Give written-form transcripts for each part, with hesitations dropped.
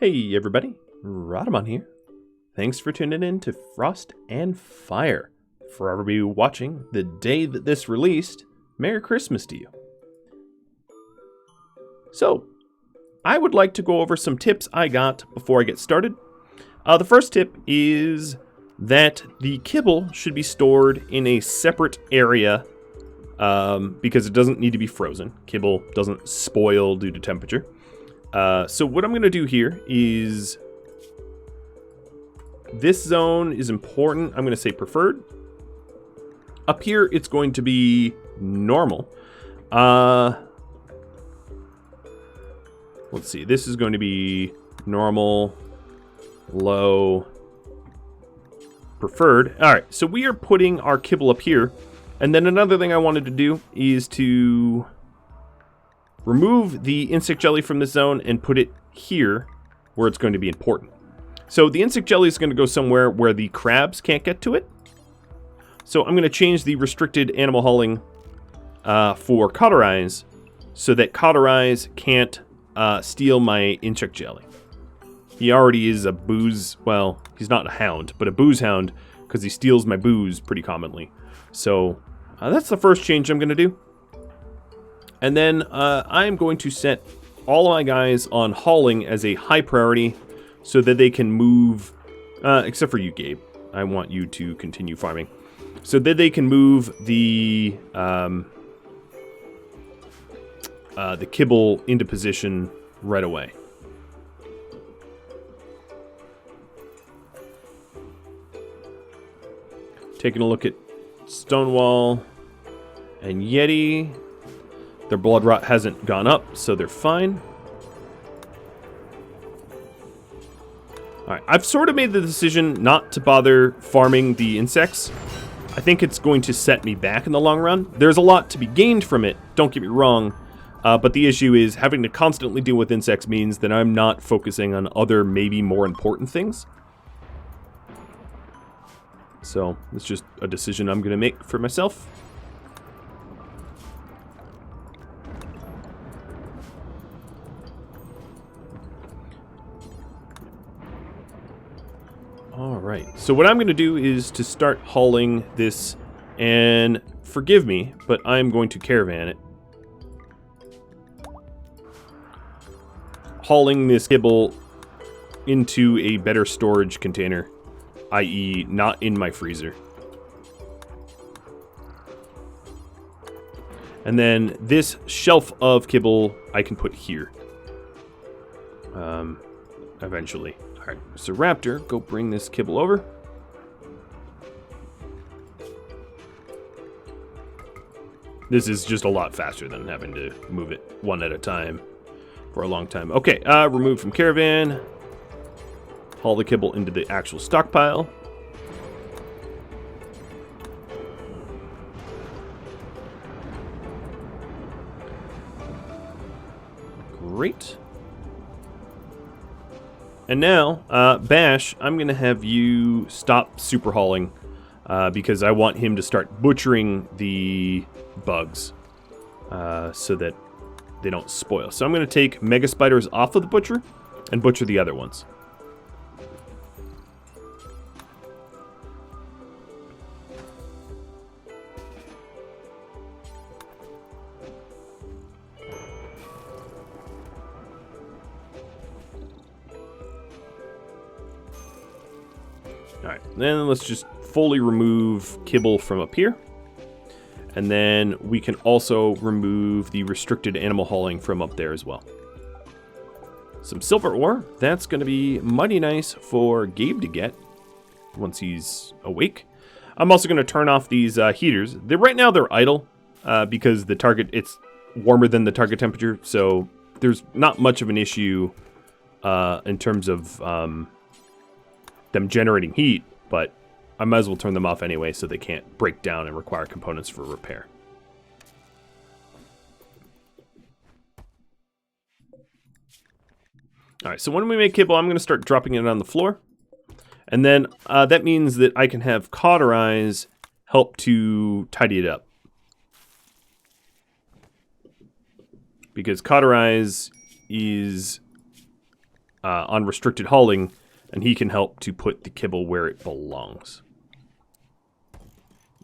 Hey everybody, Rhadamant here. Thanks for tuning in to Frost and Fire. For everybody watching the day that this released, Merry Christmas to you. So, I would like to go over some tips I got before I get started. The first tip is that the kibble should be stored in a separate area because it doesn't need to be frozen. Kibble doesn't spoil due to temperature. So what I'm going to do here is, this zone is important. I'm going to say preferred. Up here, it's going to be normal. Let's see. This is going to be normal, low, preferred. All right. So we are putting our kibble up here. And then another thing I wanted to do is to remove the insect jelly from this zone and put it here where it's going to be important. So the insect jelly is going to go somewhere where the crabs can't get to it. So I'm going to change the restricted animal hauling for Cauterize so that Cauterize can't steal my insect jelly. He already is a booze, well, he's not a hound, but a booze hound because he steals my booze pretty commonly. So that's the first change I'm going to do. And then I'm going to set all of my guys on hauling as a high priority so that they can move, except for you, Gabe. I want you to continue farming. So that they can move the kibble into position right away. Taking a look at Stonewall and Yeti. Their blood rot hasn't gone up, so they're fine. Alright, I've sort of made the decision not to bother farming the insects. I think it's going to set me back in the long run. There's a lot to be gained from it, don't get me wrong. But the issue is having to constantly deal with insects means that I'm not focusing on other, maybe more important things. So, it's just a decision I'm going to make for myself. Alright, so what I'm going to do is to start hauling this, and forgive me, but I'm going to caravan it. Hauling this kibble into a better storage container, i.e. not in my freezer. And then this shelf of kibble I can put here. Eventually. Alright, so Raptor, go bring this kibble over. This is just a lot faster than having to move it one at a time for a long time. Okay, remove from caravan. Haul the kibble into the actual stockpile. Great. And now, Bash, I'm going to have you stop super hauling because I want him to start butchering the bugs so that they don't spoil. So I'm going to take Mega Spiders off of the butcher and butcher the other ones. Alright, then let's just fully remove kibble from up here. And then we can also remove the restricted animal hauling from up there as well. Some silver ore, that's going to be mighty nice for Gabe to get once he's awake. I'm also going to turn off these heaters. Right now they're idle because the target, it's warmer than the target temperature, so there's not much of an issue in terms of them generating heat, but I might as well turn them off anyway so they can't break down and require components for repair. Alright, so when we make kibble, I'm going to start dropping it on the floor. And then that means that I can have Cauterize help to tidy it up. Because Cauterize is unrestricted hauling, and he can help to put the kibble where it belongs.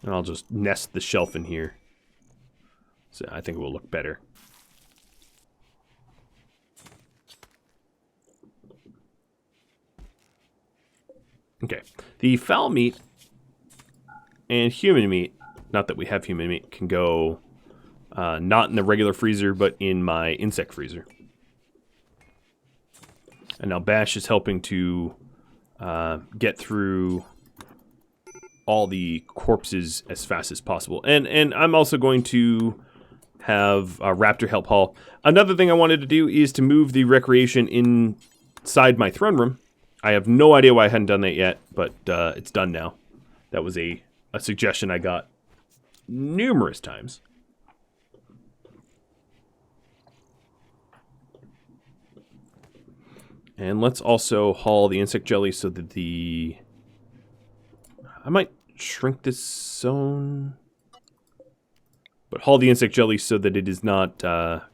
And I'll just nest the shelf in here. So I think it will look better. Okay, the fowl meat and human meat, not that we have human meat, can go not in the regular freezer, but in my insect freezer. And now Bash is helping to get through all the corpses as fast as possible. And I'm also going to have Raptor help haul. Another thing I wanted to do is to move the recreation inside my throne room. I have no idea why I hadn't done that yet, but it's done now. That was a suggestion I got numerous times. And let's also haul the insect jelly so that I might shrink this zone. But haul the insect jelly so that it is not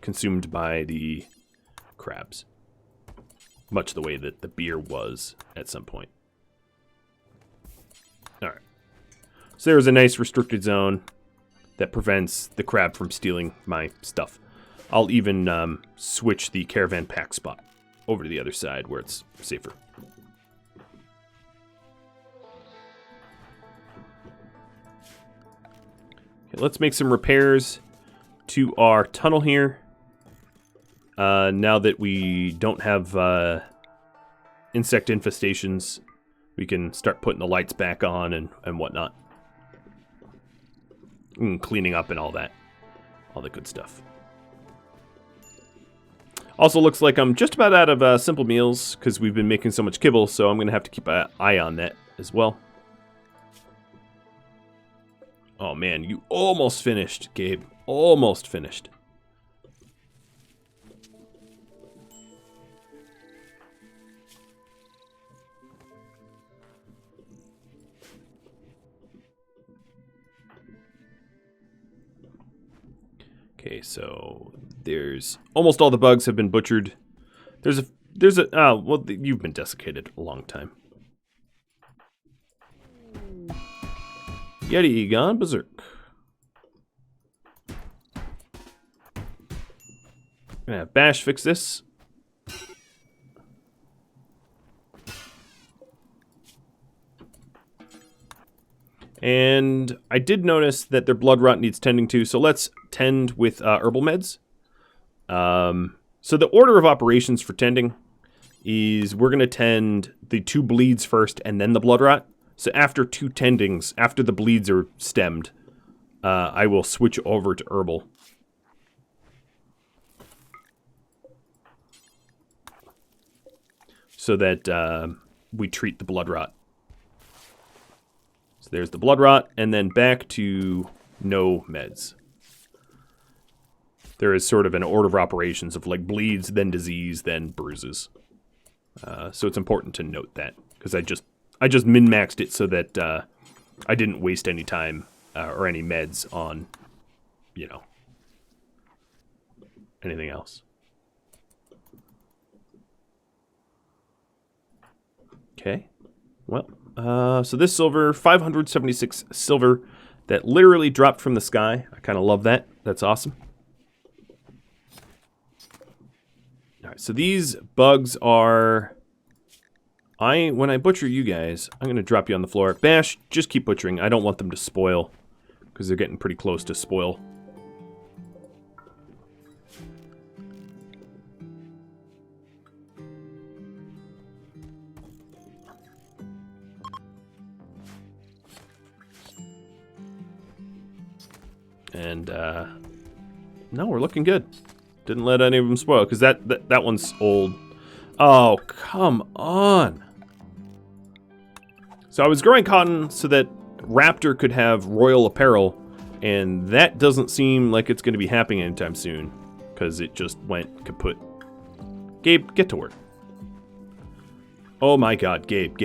consumed by the crabs. Much the way that the beer was at some point. Alright. So there's a nice restricted zone that prevents the crab from stealing my stuff. I'll even switch the caravan pack spot over to the other side where it's safer. Okay, let's make some repairs to our tunnel here. Now that we don't have insect infestations, we can start putting the lights back on and whatnot. And cleaning up and all that. All the good stuff. Also looks like I'm just about out of simple meals because we've been making so much kibble, so I'm going to have to keep an eye on that as well. Oh man, you almost finished, Gabe. Almost finished. Okay, so there's almost all the bugs have been butchered. Well, you've been desiccated a long time. Yeti gone berserk. Gonna have Bash fix this. And I did notice that their blood rot needs tending to, so let's tend with herbal meds. So the order of operations for tending is we're going to tend the 2 bleeds first and then the blood rot. So after 2 tendings, after the bleeds are stemmed, I will switch over to herbal. So that we treat the blood rot. So there's the blood rot, and then back to no meds. There is sort of an order of operations of like bleeds, then disease, then bruises. So it's important to note that, because I just min-maxed it so that I didn't waste any time or any meds on, you know, anything else. Okay, well, so this silver, 576 silver, that literally dropped from the sky. I kind of love that. That's awesome. All right, so these bugs are... when I butcher you guys, I'm going to drop you on the floor. Bash, just keep butchering. I don't want them to spoil, because they're getting pretty close to spoil. And, no, we're looking good. Didn't let any of them spoil, because that one's old. Oh, come on. So I was growing cotton so that Raptor could have royal apparel, and that doesn't seem like it's going to be happening anytime soon, because it just went kaput. Gabe, get to work. Oh my god, Gabe.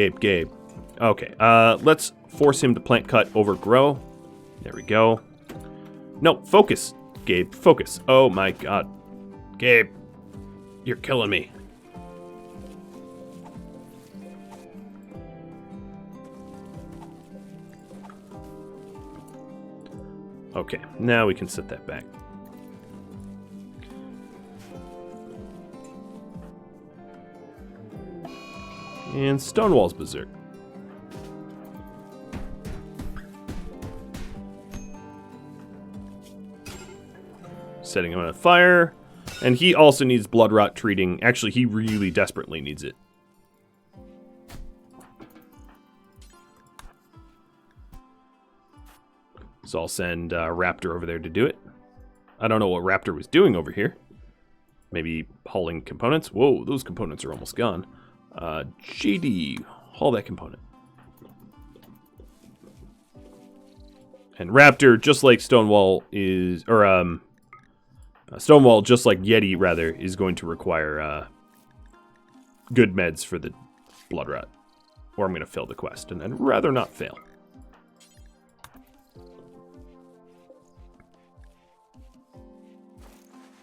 Okay, let's force him to plant cut over grow. There we go. No, focus, Gabe, focus. Oh my god. Gabe, you're killing me. Okay, now we can set that back. And Stonewall's Berserk. Setting him on fire. And he also needs blood rot treating. Actually, he really desperately needs it. So I'll send Raptor over there to do it. I don't know what Raptor was doing over here. Maybe hauling components. Whoa, those components are almost gone. GD, haul that component. And Raptor, just like Stonewall is, or Stonewall, just like Yeti, rather, is going to require good meds for the blood rot. Or I'm going to fail the quest, and I'd rather not fail.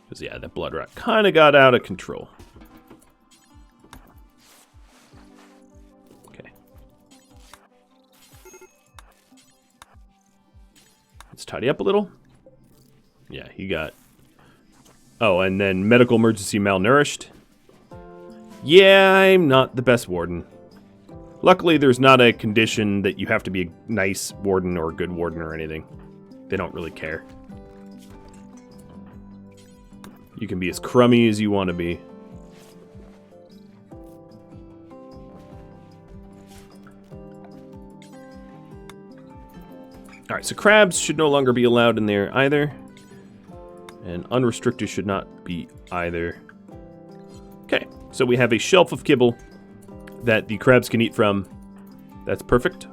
Because, yeah, that blood rot kind of got out of control. Okay. Let's tidy up a little. Yeah, he got... Oh, and then medical emergency malnourished. Yeah, I'm not the best warden. Luckily, there's not a condition that you have to be a nice warden or a good warden or anything. They don't really care. You can be as crummy as you want to be. Alright, so crabs should no longer be allowed in there either. And unrestricted should not be either. Okay, so we have a shelf of kibble that the crabs can eat from. That's perfect.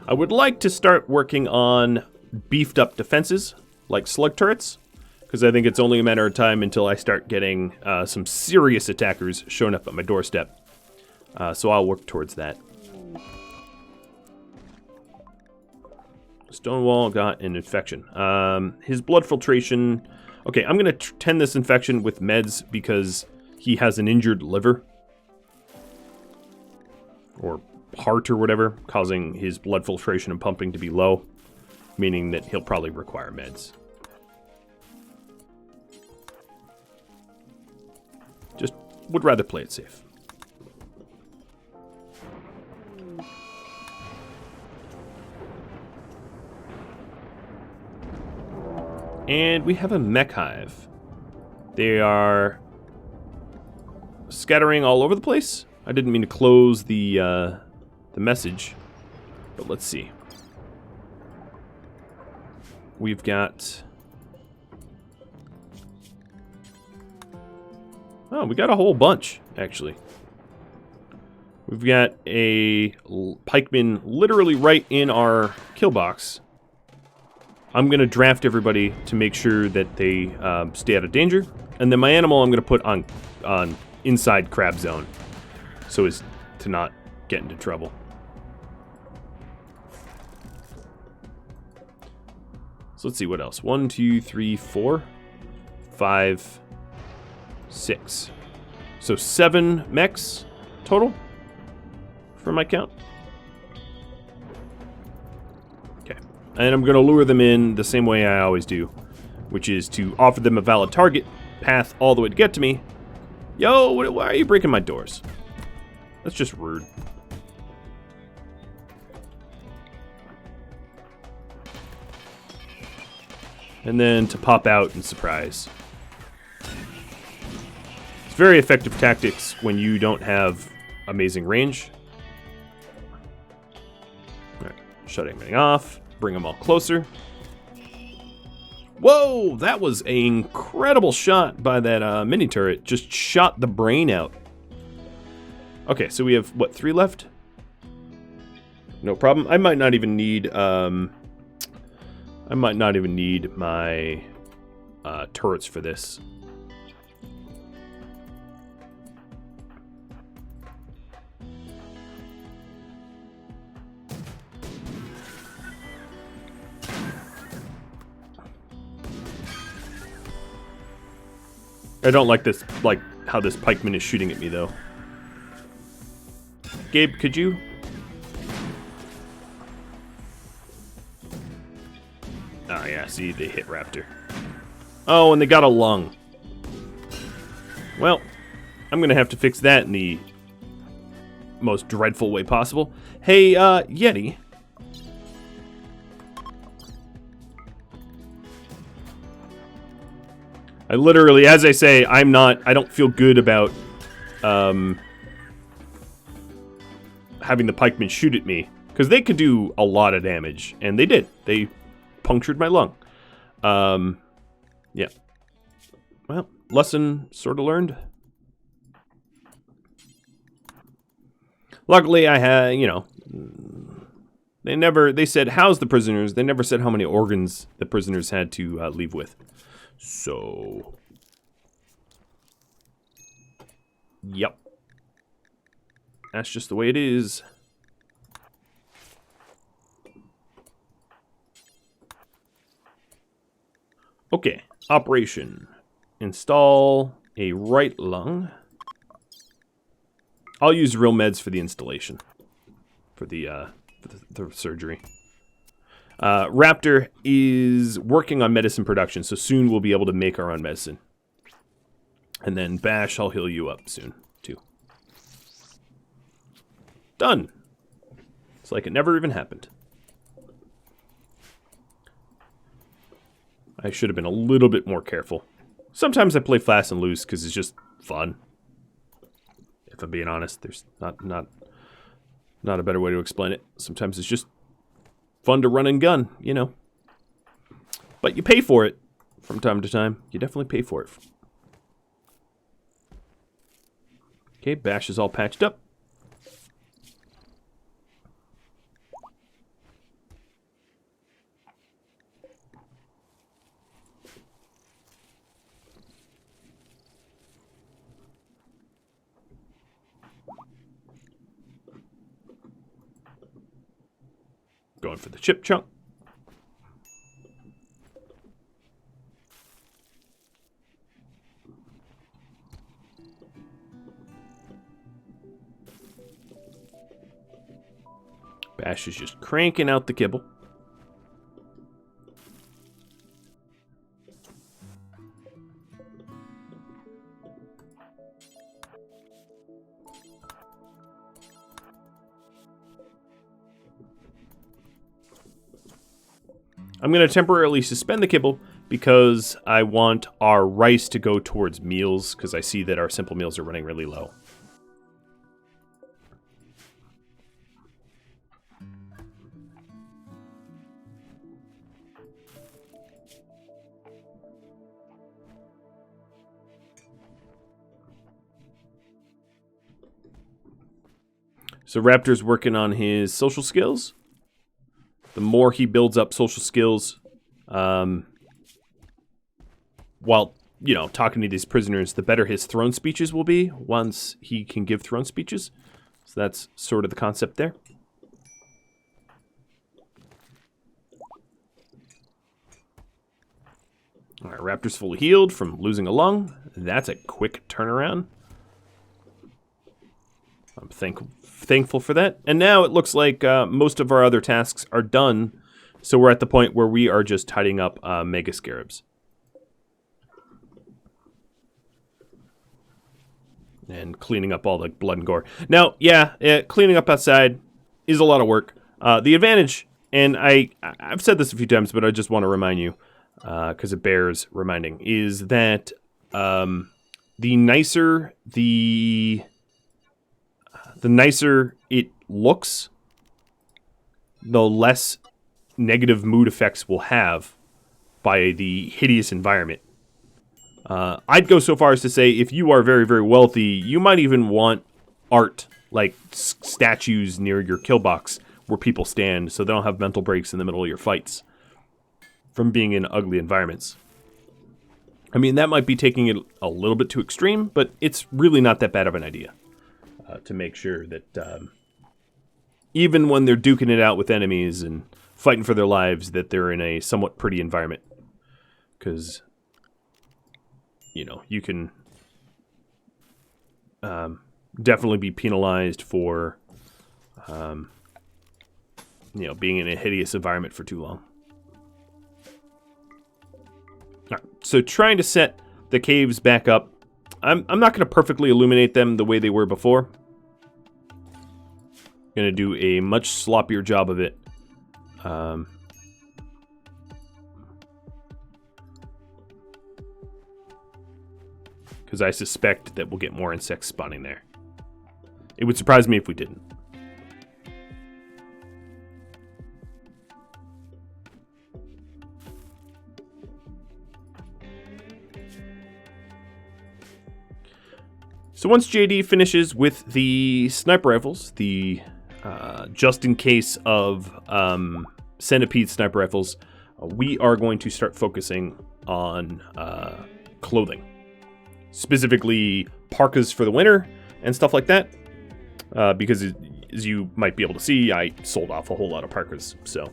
I would like to start working on beefed up defenses, like slug turrets, because I think it's only a matter of time until I start getting some serious attackers showing up at my doorstep. So I'll work towards that. Stonewall got an infection. His blood filtration... Okay, I'm going to tend this infection with meds because he has an injured liver. Or heart or whatever, causing his blood filtration and pumping to be low, meaning that he'll probably require meds. Just would rather play it safe. And we have a mech hive. They are scattering all over the place. I didn't mean to close the message, but let's see. We've got... Oh, we got a whole bunch, actually. We've got a pikeman literally right in our kill box. I'm going to draft everybody to make sure that they stay out of danger. And then my animal I'm going to put on inside crab zone, so as to not get into trouble. So let's see what else. 1, 2, 3, 4, 5, 6. So 7 mechs total for my count. Okay. And I'm going to lure them in the same way I always do, which is to offer them a valid target path all the way to get to me. Yo, why are you breaking my doors? That's just rude. And then to pop out and surprise. It's very effective tactics when you don't have amazing range. Alright, shut everything off. Bring them all closer. Whoa! That was an incredible shot by that mini turret. Just shot the brain out. Okay, so we have, what, 3 left? No problem. I might not even need... I might not even need my turrets for this. I don't like this, like, how this pikeman is shooting at me, though. Gabe, could you? Oh, yeah, see, they hit Raptor. Oh, and they got a lung. Well, I'm gonna have to fix that in the most dreadful way possible. Hey, Yeti. I literally, as I say, I don't feel good about, having the pikemen shoot at me. Because they could do a lot of damage, and they did. They punctured my lung. Yeah. Well, lesson sort of learned. Luckily, I had, you know, they said, how's the prisoners? They never said how many organs the prisoners had to leave with. So, yep. That's just the way it is. Okay, operation. Install a right lung. I'll use real meds for the installation. For the surgery. Raptor is working on medicine production, so soon we'll be able to make our own medicine. And then Bash, I'll heal you up soon, too. Done. It's like it never even happened. I should have been a little bit more careful. Sometimes I play fast and loose because it's just fun. If I'm being honest, there's not a better way to explain it. Sometimes it's just fun to run and gun, you know. But you pay for it from time to time. You definitely pay for it. Okay, Bash is all patched up. Going for the chip chunk. Bash is just cranking out the kibble. I'm going to temporarily suspend the kibble because I want our rice to go towards meals because I see that our simple meals are running really low. So Raptor's working on his social skills. The more he builds up social skills, while, you know, talking to these prisoners, the better his throne speeches will be once he can give throne speeches. So that's sort of the concept there. All right, Raptor's fully healed from losing a lung. That's a quick turnaround. I'm thankful for that. And now it looks like most of our other tasks are done. So we're at the point where we are just tidying up Mega Scarabs. And cleaning up all the blood and gore. Now, yeah, cleaning up outside is a lot of work. The advantage, and I've said this a few times, but I just want to remind you, because it bears reminding, is that the nicer it looks, the less negative mood effects we'll have by the hideous environment. I'd go so far as to say if you are very, very wealthy, you might even want art, like statues near your kill box where people stand so they don't have mental breaks in the middle of your fights from being in ugly environments. I mean, that might be taking it a little bit too extreme, but it's really not that bad of an idea. To make sure that even when they're duking it out with enemies and fighting for their lives, that they're in a somewhat pretty environment. Because, you know, you can definitely be penalized for, being in a hideous environment for too long. All right, so trying to set the caves back up. I'm not going to perfectly illuminate them the way they were before. Going to do a much sloppier job of it. Because I suspect that we'll get more insects spawning there. It would surprise me if we didn't. So once JD finishes with the sniper rifles, the just in case of centipede sniper rifles, we are going to start focusing on clothing. Specifically parkas for the winter and stuff like that. Because as you might be able to see, I sold off a whole lot of parkas. So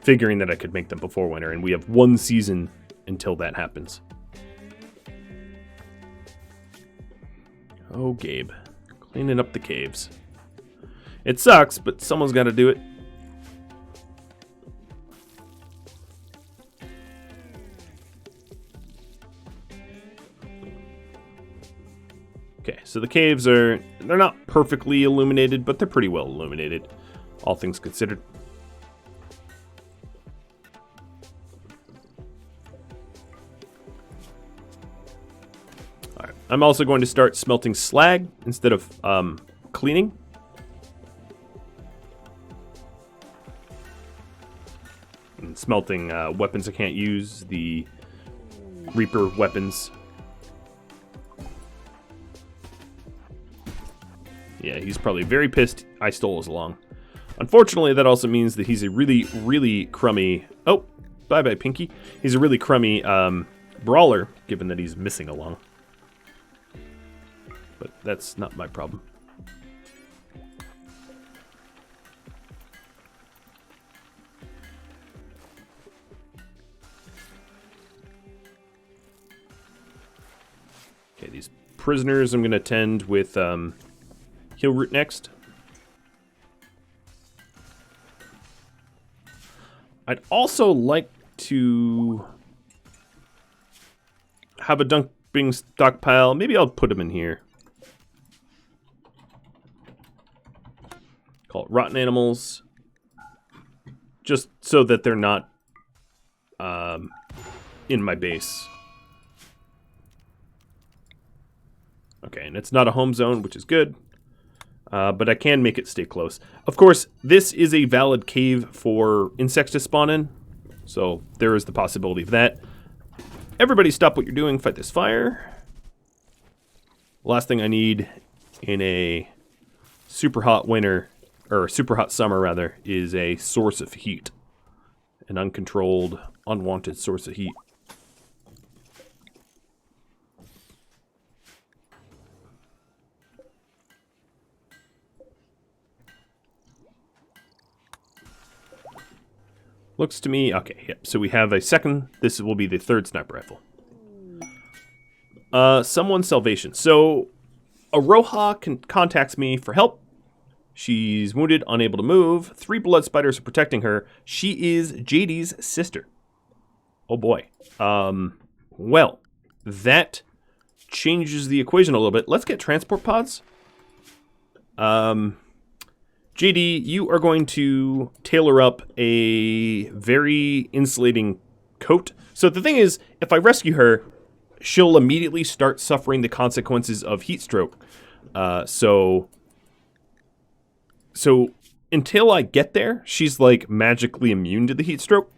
figuring that I could make them before winter, and we have 1 season until that happens. Oh, Gabe. Cleaning up the caves. It sucks, but someone's got to do it. Okay, so the caves they're not perfectly illuminated, but they're pretty well illuminated, all things considered. All right, I'm also going to start smelting slag instead of cleaning. And smelting weapons I can't use, the Reaper weapons. Yeah, he's probably very pissed I stole his along. Unfortunately, that also means that he's a really, really crummy... Oh, bye-bye, Pinky. He's a really crummy brawler, given that he's missing along. But that's not my problem. Okay, these prisoners I'm going to tend with heal root next. I'd also like to have a dumping stockpile. Maybe I'll put them in here. Call it rotten animals. Just so that they're not in my base. Okay, and it's not a home zone, which is good. But I can make it stay close. Of course, this is a valid cave for insects to spawn in. So there is the possibility of that. Everybody stop what you're doing, fight this fire. Last thing I need in a super hot winter, or super hot summer rather, is a source of heat. An uncontrolled, unwanted source of heat. Looks to me, okay, yep, so we have a second, this will be the third sniper rifle. Someone's salvation. So, Aroha contacts me for help. She's wounded, unable to move. 3 blood spiders are protecting her. She is JD's sister. Oh boy. Well, that changes the equation a little bit. Let's get transport pods. JD, you are going to tailor up a very insulating coat. So the thing is, if I rescue her, she'll immediately start suffering the consequences of heat stroke. So until I get there, she's like magically immune to the heat stroke.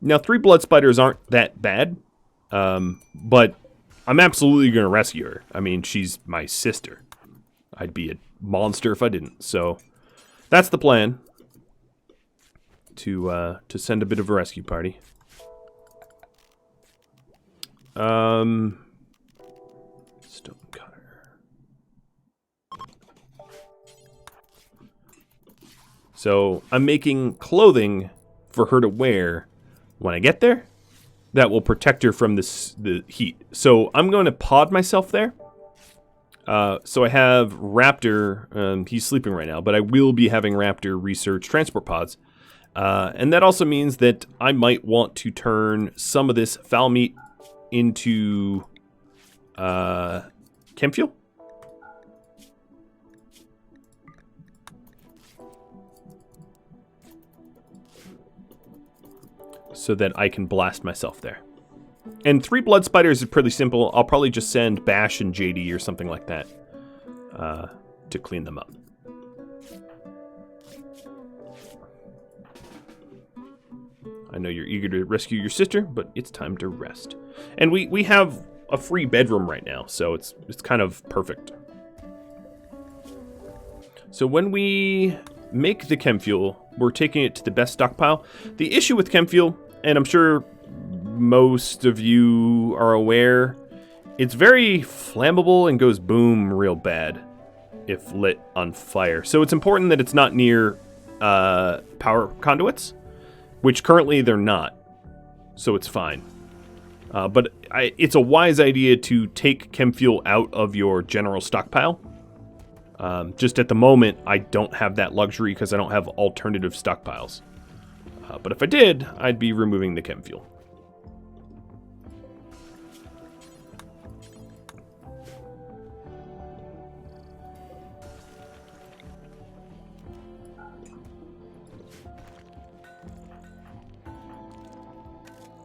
Now, 3 blood spiders aren't that bad, but I'm absolutely going to rescue her. I mean, she's my sister. I'd be a monster if I didn't. So that's the plan, to send a bit of a rescue party. Stone cutter. So I'm making clothing for her to wear when I get there that will protect her from the heat. So I'm going to pod myself there. So I have Raptor. He's sleeping right now, but I will be having Raptor research transport pods. And that also means that I might want to turn some of this foul meat into chem fuel. So that I can blast myself there. And 3 blood spiders is pretty simple. I'll probably just send Bash and JD or something like that to clean them up. I know you're eager to rescue your sister, but it's time to rest. And we have a free bedroom right now, so it's kind of perfect. So when we make the chem fuel, we're taking it to the best stockpile. The issue with chem fuel, and I'm sure most of you are aware, it's very flammable and goes boom real bad if lit on fire. So it's important that it's not near power conduits, which currently they're not, so it's fine. But it's a wise idea to take chem fuel out of your general stockpile. Just at the moment, I don't have that luxury because I don't have alternative stockpiles. But if I did, I'd be removing the chem fuel.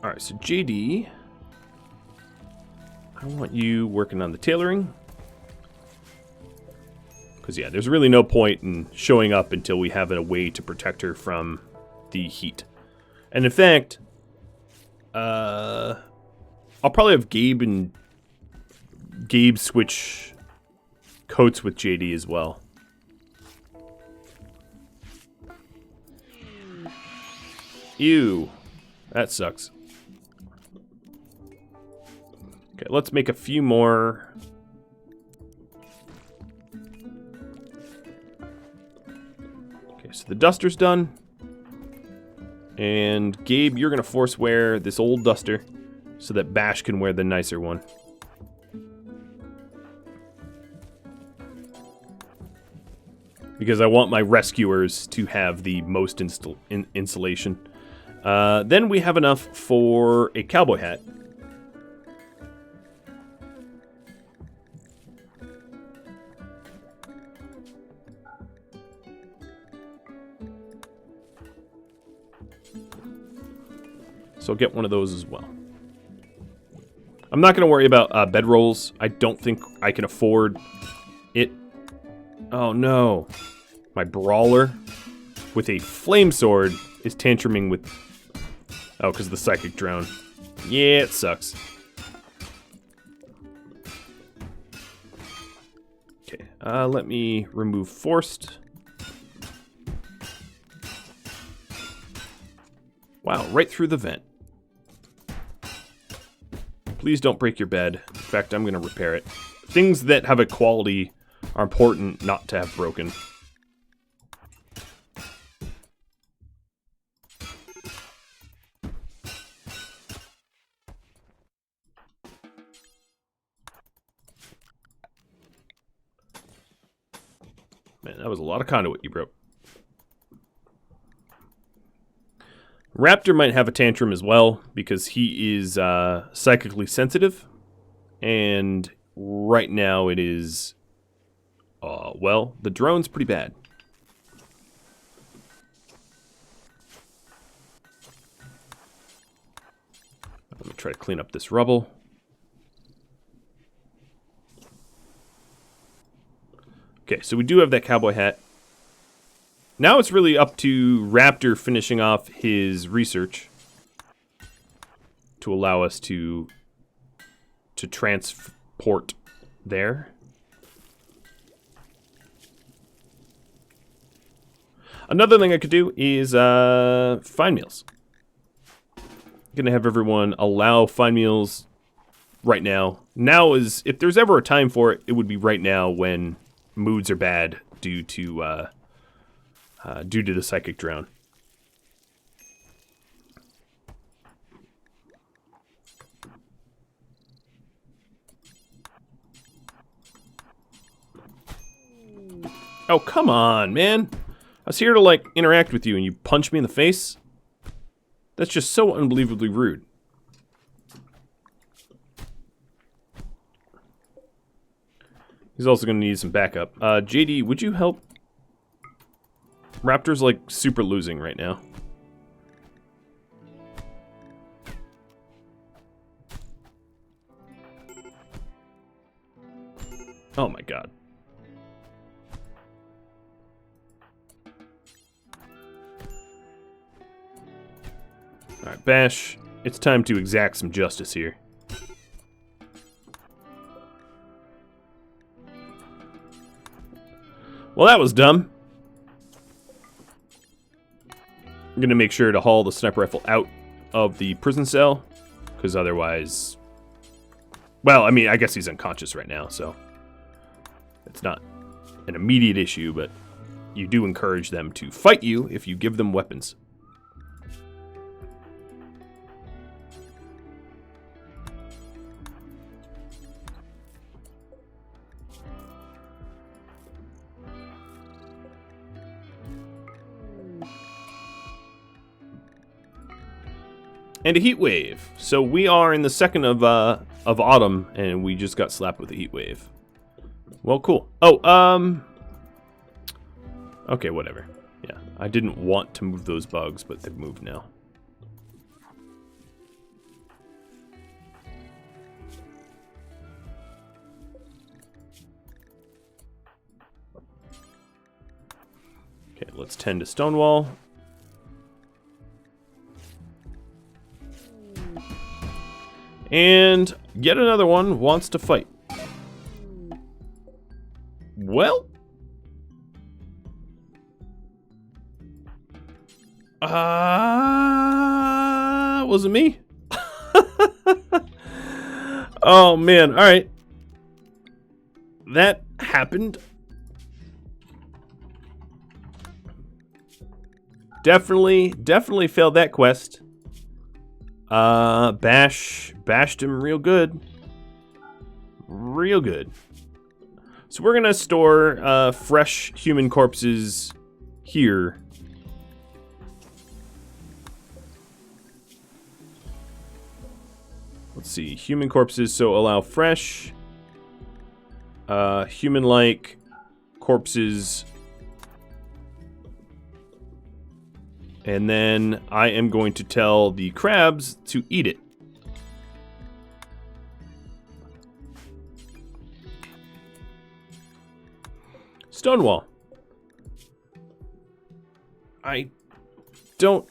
Alright, so JD, I want you working on the tailoring. Because, yeah, there's really no point in showing up until we have a way to protect her from the heat. And in fact, I'll probably have Gabe switch coats with JD as well. Ew, that sucks. Okay, let's make a few more. Okay, so the duster's done. And Gabe, you're gonna force wear this old duster so that Bash can wear the nicer one. Because I want my rescuers to have the most insulation. Then we have enough for a cowboy hat. So I'll get one of those as well. I'm not going to worry about bedrolls. I don't think I can afford it. Oh no. My brawler with a flame sword is tantruming with... Oh, because of the psychic drone. Yeah, it sucks. Okay, let me remove forced. Wow, right through the vent. Please don't break your bed. In fact, I'm going to repair it. Things that have a quality are important not to have broken. Man, that was a lot of conduit you broke. Raptor might have a tantrum as well, because he is psychically sensitive. And right now it is... well, the drone's pretty bad. Let me try to clean up this rubble. Okay, so we do have that cowboy hat. Now it's really up to Raptor finishing off his research to allow us to transport there. Another thing I could do is fine meals. I'm gonna have everyone allow fine meals right now. Now is, if there's ever a time for it, it would be right now when moods are bad due to the psychic drone. Oh, come on, man. I was here to, like, interact with you and you punch me in the face? That's just so unbelievably rude. He's also going to need some backup. JD, would you help? Raptor's, like, super losing right now. Oh my god. Alright, Bash, it's time to exact some justice here. Well, that was dumb. I'm gonna make sure to haul the sniper rifle out of the prison cell, because otherwise... Well, I mean, I guess he's unconscious right now, so... It's not an immediate issue, but you do encourage them to fight you if you give them weapons. And a heat wave. So we are in the second of autumn, and we just got slapped with a heat wave. Well, cool. Oh, okay, whatever. Yeah, I didn't want to move those bugs, but they've moved now. Okay, let's tend to Stonewall. And yet another one wants to fight. Well, was it me? Oh man, all right. That happened. Definitely failed that quest. Bashed him real good. Real good. So we're gonna store fresh human corpses here. Let's see, human corpses, so allow fresh, human-like corpses. And then I am going to tell the crabs to eat it. Stonewall. I don't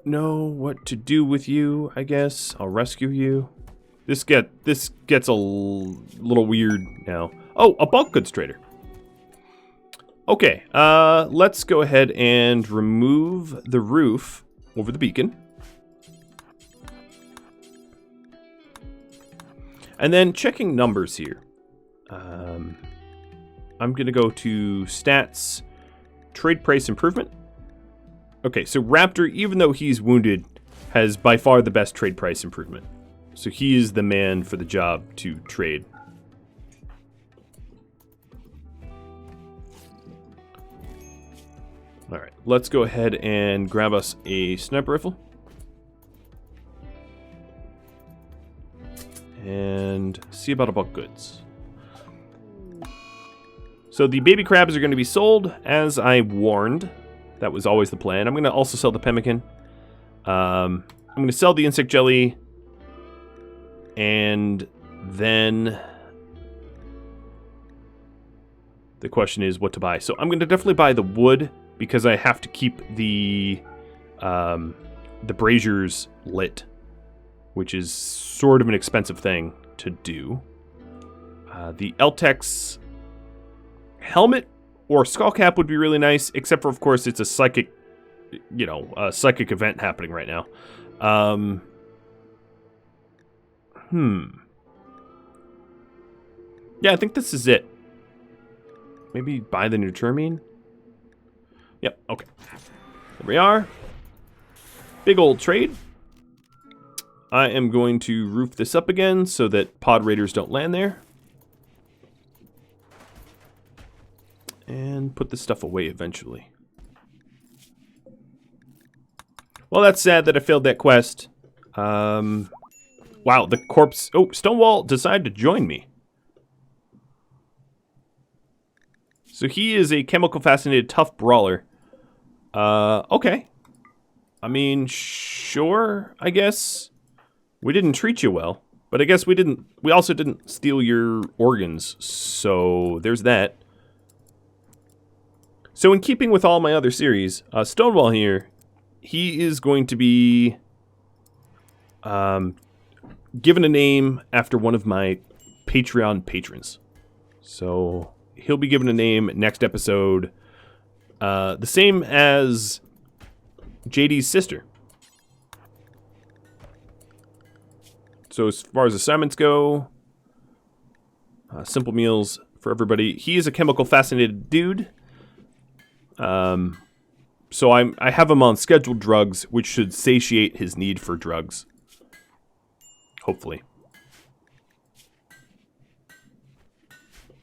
know what to do with you, I guess. I'll rescue you. This gets a little weird now. Oh, a bulk goods trader. Okay, let's go ahead and remove the roof over the beacon. And then checking numbers here. I'm gonna go to stats, trade price improvement. Okay, so Raptor, even though he's wounded, has by far the best trade price improvement. So he is the man for the job to trade. Alright, let's go ahead and grab us a sniper rifle. And see about bulk goods. So the baby crabs are going to be sold, as I warned. That was always the plan. I'm going to also sell the pemmican. I'm going to sell the insect jelly. And then the question is what to buy. So I'm going to definitely buy the wood, because I have to keep the braziers lit, which is sort of an expensive thing to do. The Eltex helmet or skull cap would be really nice, except for, of course, it's a psychic, a psychic event happening right now. Yeah, I think this is it. Maybe buy the new Termine? Yep, okay. There we are. Big old trade. I am going to roof this up again so that pod raiders don't land there. and put this stuff away eventually. Well, that's sad that I failed that quest. Wow, the corpse... Oh, Stonewall decided to join me. So he is a chemical-fascinated tough brawler. Okay. I mean, sure, I guess. We didn't treat you well. But I guess we also didn't steal your organs. So there's that. So in keeping with all my other series, Stonewall here, he is going to be given a name after one of my Patreon patrons. So he'll be given a name next episode. The same as JD's sister. So as far as assignments go, simple meals for everybody. He is a chemical fascinated dude. So I have him on scheduled drugs, which should satiate his need for drugs. Hopefully.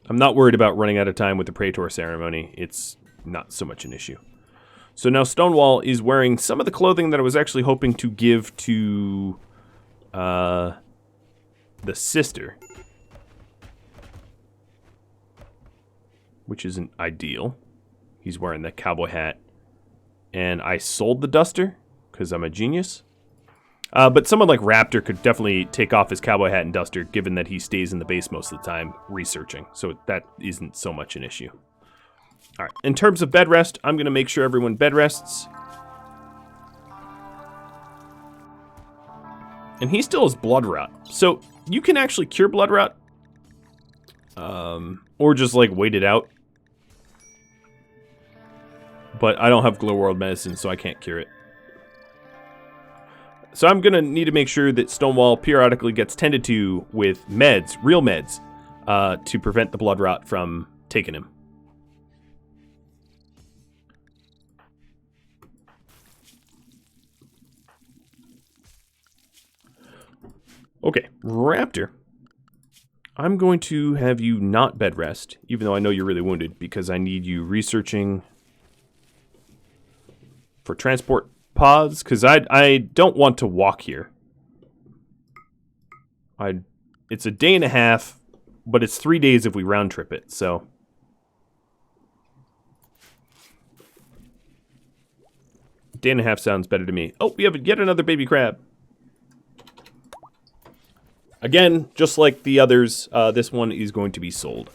I'm not worried about running out of time with the Praetor ceremony. It's not so much an issue. So now Stonewall is wearing some of the clothing that I was actually hoping to give to the sister. Which isn't ideal. He's wearing the cowboy hat. And I sold the duster, because I'm a genius. But someone like Raptor could definitely take off his cowboy hat and duster, given that he stays in the base most of the time researching. So that isn't so much an issue. Alright, in terms of bed rest, I'm going to make sure everyone bed rests. And he still has blood rot. So you can actually cure blood rot. Or just like wait it out. But I don't have Glow World medicine, so I can't cure it. So I'm going to need to make sure that Stonewall periodically gets tended to with meds, real meds, to prevent the blood rot from taking him. Okay, Raptor. I'm going to have you not bed rest, even though I know you're really wounded, because I need you researching for transport pods, because I don't want to walk here. It's a day and a half, but it's 3 days if we round trip it, so. Day and a half sounds better to me. Oh, we have yet another baby crab. Again, just like the others, this one is going to be sold.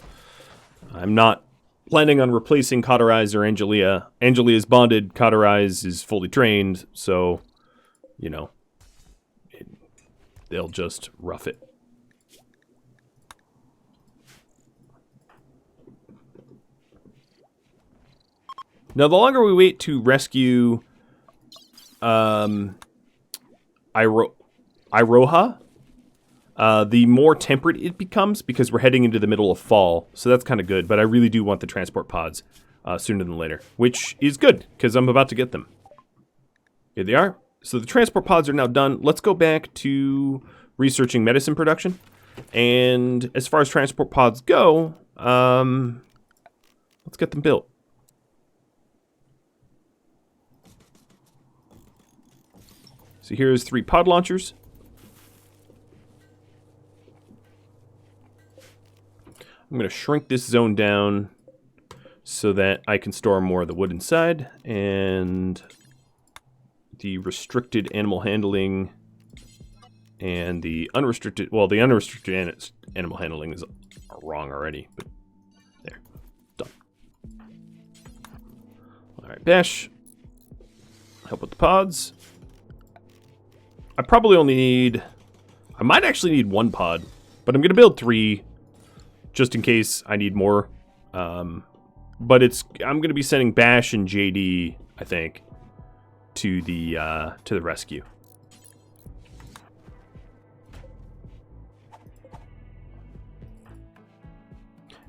I'm not planning on replacing Cauterize or Angelia. Angelia is bonded, Cauterize is fully trained, so, you know, they'll just rough it. Now, the longer we wait to rescue Iroha, the more temperate it becomes, because we're heading into the middle of fall, so that's kind of good, but I really do want the transport pods sooner than later, which is good, because I'm about to get them. Here they are. So the transport pods are now done. Let's go back to researching medicine production, and as far as transport pods go, let's get them built. So here's 3 pod launchers. I'm going to shrink this zone down so that I can store more of the wood inside, and the restricted animal handling and the unrestricted, well, the unrestricted animal handling is wrong already, but there, done. All right, Bash, help with the pods. I probably only need, I might actually need 1 pod, but I'm going to build 3 just in case I need more. But I'm going to be sending Bash and JD, I think, to the rescue.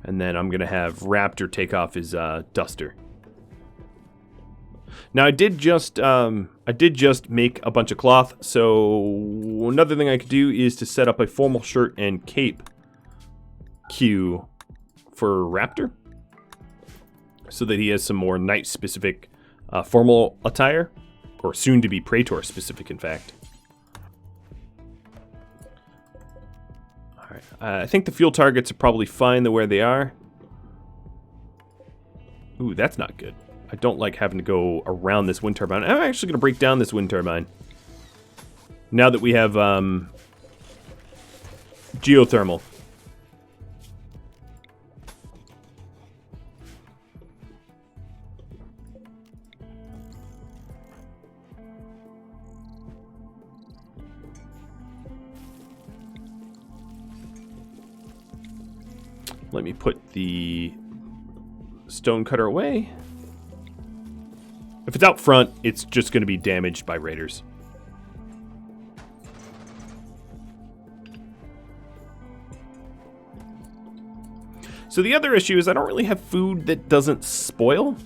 And then I'm going to have Raptor take off his duster. Now I did just make a bunch of cloth, so another thing I could do is to set up a formal shirt and cape queue for Raptor. so that he has some more knight-specific formal attire, or soon-to-be Praetor-specific, in fact. All right, I think the fuel targets are probably fine the way they are. Ooh, that's not good. I don't like having to go around this wind turbine. I'm actually going to break down this wind turbine. Now that we have geothermal. Let me put the stone cutter away. If it's out front, it's just going to be damaged by raiders. So the other issue is I don't really have food that doesn't spoil.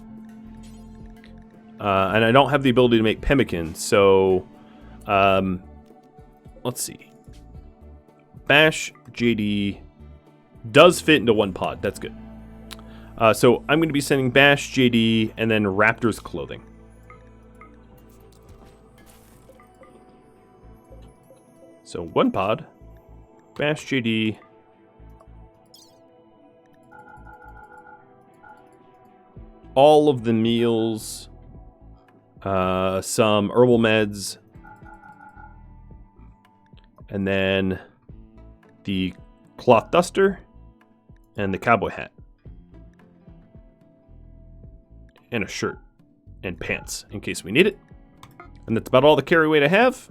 And I don't have the ability to make pemmican, so let's see. Bash JD does fit into one pod. That's good. So I'm going to be sending Bash, JD, and then Raptor's clothing. So one pod, Bash, JD, all of the meals, some herbal meds, and then the cloth duster and the cowboy hat. And a shirt and pants in case we need it. And that's about all the carry weight I have.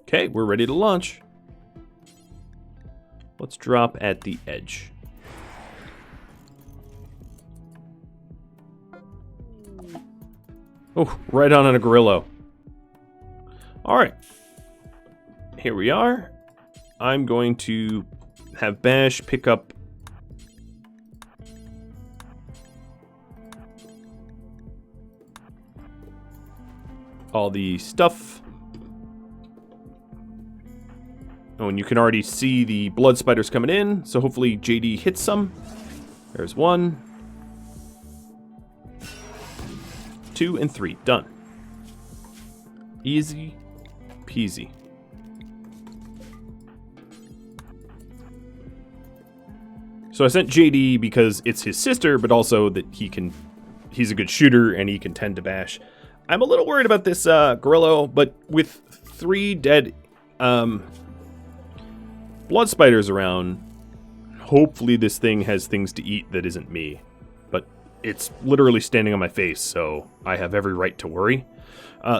Okay, we're ready to launch. Let's drop at the edge. Oh, right on a Gorillo. All right. Here we are. I'm going to have Bash pick up all the stuff. Oh, and you can already see the blood spiders coming in, so hopefully JD hits some. There's 1, 2, and 3. Done. Easy peasy. So I sent JD because it's his sister, but also that he's a good shooter and he can tend to bash. I'm a little worried about this Gorillo, but with 3 dead blood spiders around, hopefully this thing has things to eat that isn't me. But it's literally standing on my face, so I have every right to worry.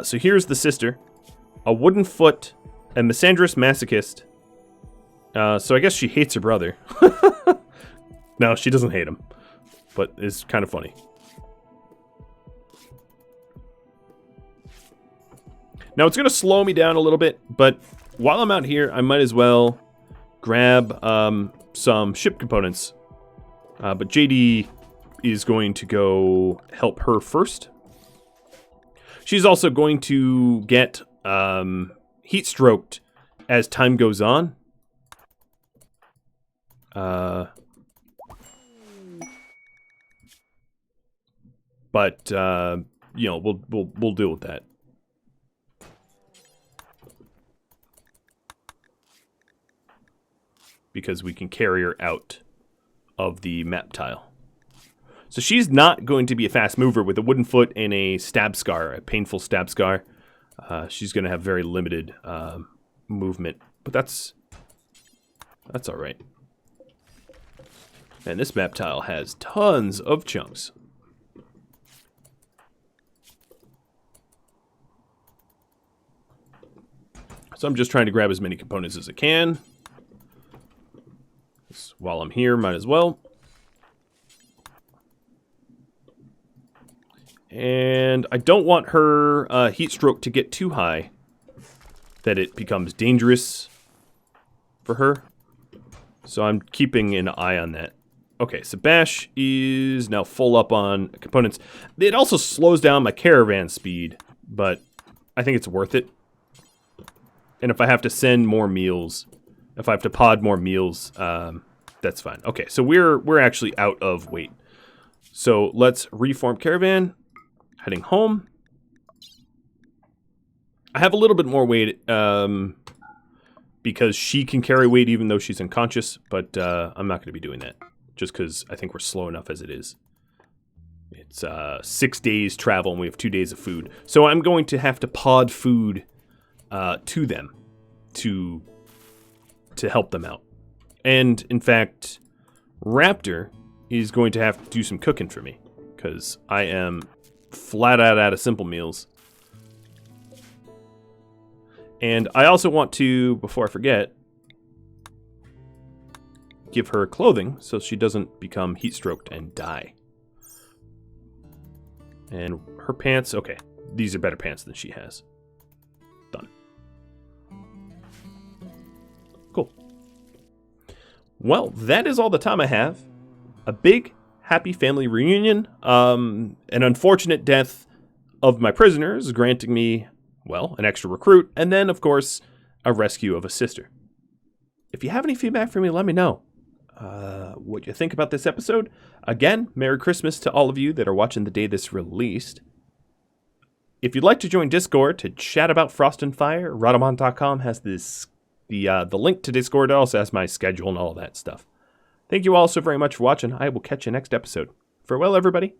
So here's the sister. A wooden foot, a misandrous masochist. So I guess she hates her brother. No, she doesn't hate him, but it's kind of funny. Now, it's going to slow me down a little bit, but while I'm out here, I might as well grab some ship components. But JD is going to go help her first. She's also going to get heat stroked as time goes on. But you know, we'll deal with that. Because we can carry her out of the map tile. So she's not going to be a fast mover with a wooden foot and a stab scar, a painful stab scar. She's going to have very limited movement, but that's all right. And this map tile has tons of chunks. So I'm just trying to grab as many components as I can. While I'm here, might as well. And I don't want her heat stroke to get too high, that it becomes dangerous for her. So I'm keeping an eye on that. Okay, so Bash is now full up on components. It also slows down my caravan speed, but I think it's worth it. And if I have to send more meals, if I have to pod more meals, that's fine. Okay, so we're actually out of weight. So let's reform caravan, heading home. I have a little bit more weight because she can carry weight even though she's unconscious, but I'm not going to be doing that just because I think we're slow enough as it is. It's 6 days travel and we have 2 days of food. So I'm going to have to pod food to them to help them out. And in fact, Raptor is going to have to do some cooking for me because I am flat out of simple meals. And I also want to, before I forget, give her clothing so she doesn't become heat stroked and die. And her pants, okay, these are better pants than she has. Done. Cool. Well, that is all the time I have. A big, happy family reunion. An unfortunate death of my prisoners granting me, well, an extra recruit. And then, of course, a rescue of a sister. If you have any feedback for me, let me know. What you think about this episode. Again, Merry Christmas to all of you that are watching the day this released. If you'd like to join Discord to chat about Frost and Fire, Rhadamant.com has the link to Discord. It also has my schedule and all that stuff. Thank you all so very much for watching. I will catch you next episode. Farewell, everybody.